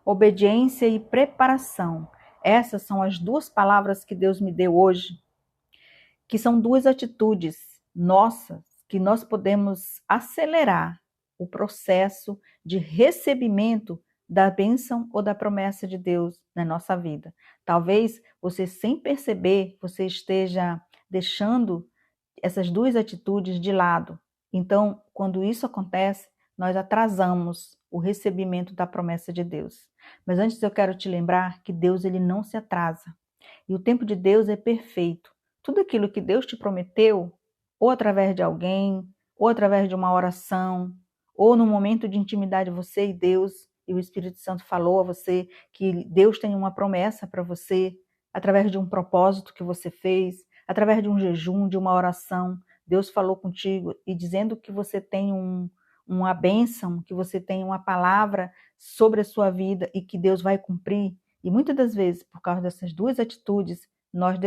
Obediência e preparação. Essas são as duas palavras que Deus me deu hoje, que são duas atitudes nossas que nós podemos acelerar o processo de recebimento da bênção ou da promessa de Deus na nossa vida. Talvez você, sem perceber, você esteja deixando essas duas atitudes de lado. Então, quando isso acontece, nós atrasamos o recebimento da promessa de Deus. Mas antes eu quero te lembrar que Deus ele não se atrasa. E o tempo de Deus é perfeito. Tudo aquilo que Deus te prometeu, ou através de alguém, ou através de uma oração, ou no momento de intimidade você e Deus, e o Espírito Santo falou a você que Deus tem uma promessa para você, através de um propósito que você fez, através de um jejum, de uma oração, Deus falou contigo e dizendo que você tem uma bênção, que você tem uma palavra sobre a sua vida e que Deus vai cumprir. E muitas das vezes, por causa dessas duas atitudes, nós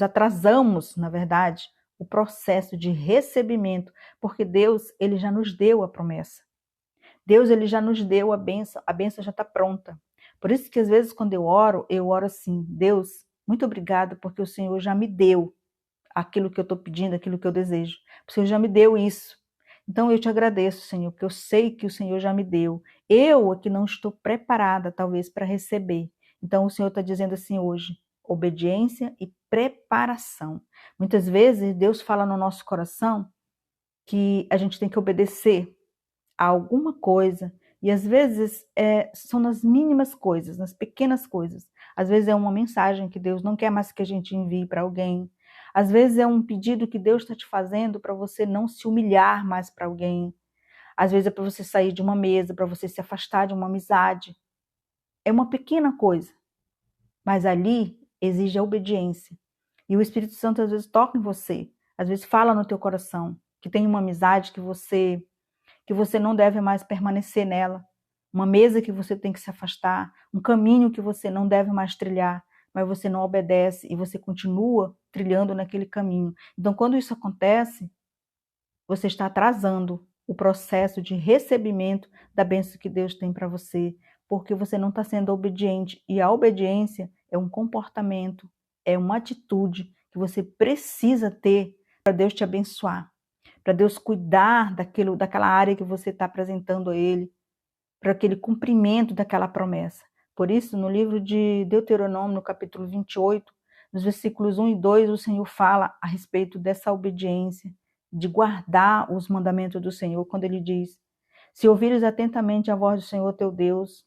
atrasamos, na verdade, o processo de recebimento, porque Deus, ele já nos deu a promessa. Deus, ele já nos deu a bênção já está pronta. Por isso que às vezes quando eu oro assim, Deus, muito obrigado porque o Senhor já me deu aquilo que eu estou pedindo, aquilo que eu desejo. O Senhor já me deu isso. Então eu te agradeço, Senhor, porque eu sei que o Senhor já me deu. Eu é que não estou preparada, talvez, para receber. Então o Senhor está dizendo assim hoje, obediência e preparação. Muitas vezes Deus fala no nosso coração que a gente tem que obedecer a alguma coisa, e às vezes são nas mínimas coisas, nas pequenas coisas. Às vezes é uma mensagem que Deus não quer mais que a gente envie para alguém. Às vezes é um pedido que Deus está te fazendo para você não se humilhar mais para alguém. Às vezes é para você sair de uma mesa, para você se afastar de uma amizade. É uma pequena coisa, mas ali exige a obediência. E o Espírito Santo às vezes toca em você, às vezes fala no teu coração que tem uma amizade que você não deve mais permanecer nela, uma mesa que você tem que se afastar, um caminho que você não deve mais trilhar, mas você não obedece e você continua trilhando naquele caminho. Então, quando isso acontece, você está atrasando o processo de recebimento da bênção que Deus tem para você, porque você não está sendo obediente. E a obediência é um comportamento, é uma atitude que você precisa ter para Deus te abençoar, para Deus cuidar daquela área que você está apresentando a Ele, para aquele cumprimento daquela promessa. Por isso, no livro de Deuteronômio, no capítulo 28, nos versículos 1 e 2, o Senhor fala a respeito dessa obediência, de guardar os mandamentos do Senhor, quando Ele diz: se ouvires atentamente a voz do Senhor teu Deus,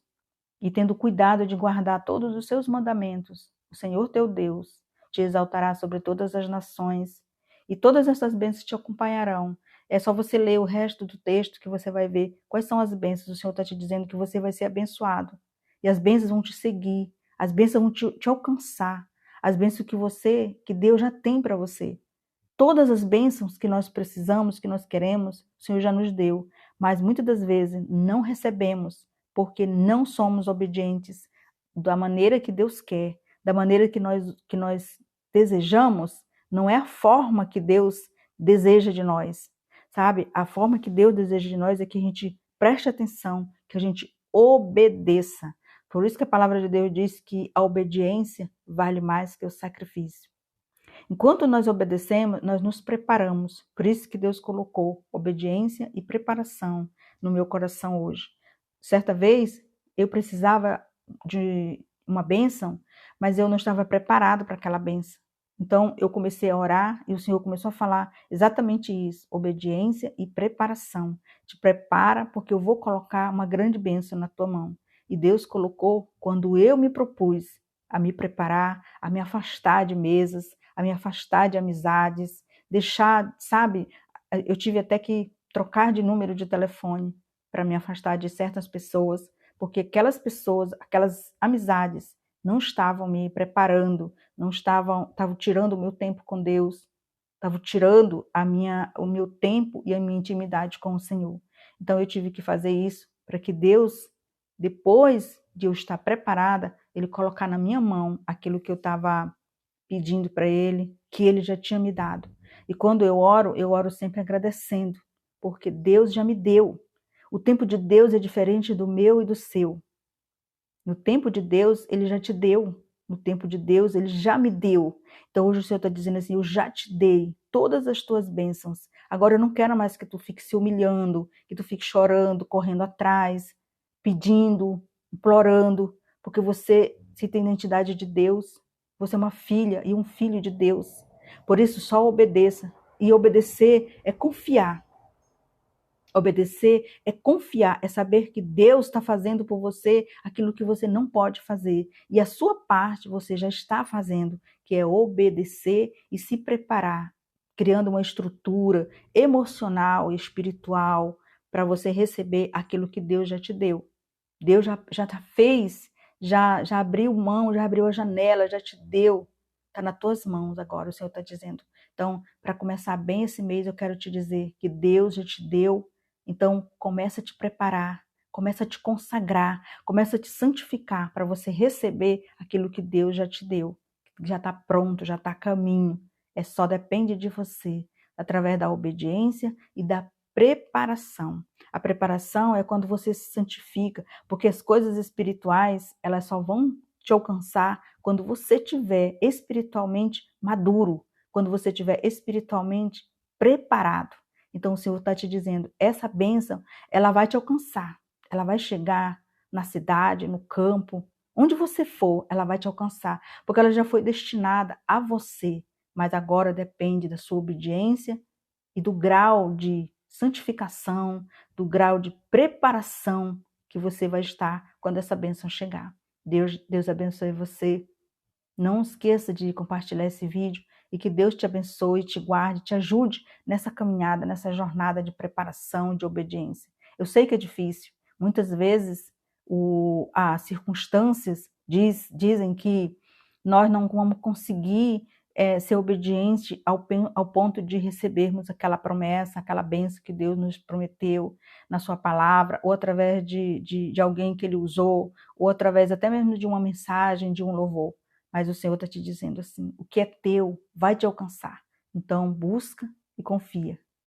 e tendo cuidado de guardar todos os seus mandamentos, o Senhor teu Deus te exaltará sobre todas as nações, e todas essas bênçãos te acompanharão. É só você ler o resto do texto que você vai ver quais são as bênçãos. O Senhor está te dizendo que você vai ser abençoado. E as bênçãos vão te seguir, as bênçãos vão te alcançar, as bênçãos que Deus já tem para você. Todas as bênçãos que nós precisamos, que nós queremos, o Senhor já nos deu. Mas muitas das vezes não recebemos porque não somos obedientes da maneira que Deus quer, da maneira que nós desejamos. Não é a forma que Deus deseja de nós, sabe? A forma que Deus deseja de nós é que a gente preste atenção, que a gente obedeça. Por isso que a palavra de Deus diz que a obediência vale mais que o sacrifício. Enquanto nós obedecemos, nós nos preparamos. Por isso que Deus colocou obediência e preparação no meu coração hoje. Certa vez, eu precisava de uma bênção, mas eu não estava preparado para aquela bênção. Então, eu comecei a orar e o Senhor começou a falar exatamente isso, obediência e preparação. Te prepara porque eu vou colocar uma grande bênção na tua mão. E Deus colocou quando eu me propus a me preparar, a me afastar de mesas, a me afastar de amizades, deixar, sabe, eu tive até que trocar de número de telefone para me afastar de certas pessoas, porque aquelas pessoas, aquelas amizades não estavam me preparando, não estavam tirando o meu tempo com Deus, estavam tirando o meu tempo e a minha intimidade com o Senhor. Então eu tive que fazer isso para que Deus, depois de eu estar preparada, Ele colocar na minha mão aquilo que eu estava pedindo para Ele, que Ele já tinha me dado. E quando eu oro sempre agradecendo, porque Deus já me deu. O tempo de Deus é diferente do meu e do seu. No tempo de Deus, Ele já te deu. No tempo de Deus, Ele já me deu. Então hoje o Senhor está dizendo assim, eu já te dei todas as tuas bênçãos. Agora eu não quero mais que tu fique se humilhando, que tu fique chorando, correndo atrás, pedindo, implorando, porque você, se tem identidade de Deus, você é uma filha e um filho de Deus. Por isso, só obedeça. E obedecer é confiar. Obedecer é confiar, é saber que Deus está fazendo por você aquilo que você não pode fazer. E a sua parte você já está fazendo, que é obedecer e se preparar, criando uma estrutura emocional e espiritual para você receber aquilo que Deus já te deu. Deus já fez, já abriu mão, já abriu a janela, já te deu. Está nas tuas mãos agora, o Senhor está dizendo. Então, para começar bem esse mês, eu quero te dizer que Deus já te deu. Então, começa a te preparar, começa a te consagrar, começa a te santificar para você receber aquilo que Deus já te deu. Já está pronto, já está a caminho. É só depende de você, através da obediência e da preparação. A preparação é quando você se santifica, porque as coisas espirituais, elas só vão te alcançar quando você estiver espiritualmente maduro, quando você estiver espiritualmente preparado. Então o Senhor está te dizendo, essa bênção, ela vai te alcançar, ela vai chegar na cidade, no campo, onde você for, ela vai te alcançar, porque ela já foi destinada a você, mas agora depende da sua obediência e do grau de santificação, do grau de preparação que você vai estar quando essa bênção chegar. Deus abençoe você. Não esqueça de compartilhar esse vídeo e que Deus te abençoe, te guarde, te ajude nessa caminhada, nessa jornada de preparação, de obediência. Eu sei que é difícil. Muitas vezes as circunstâncias dizem que nós não vamos conseguir ser obediente ao ponto de recebermos aquela promessa, aquela bênção que Deus nos prometeu na sua palavra, ou através de alguém que Ele usou, ou através até mesmo de uma mensagem, de um louvor. Mas o Senhor está te dizendo assim, o que é teu vai te alcançar. Então busca e confia.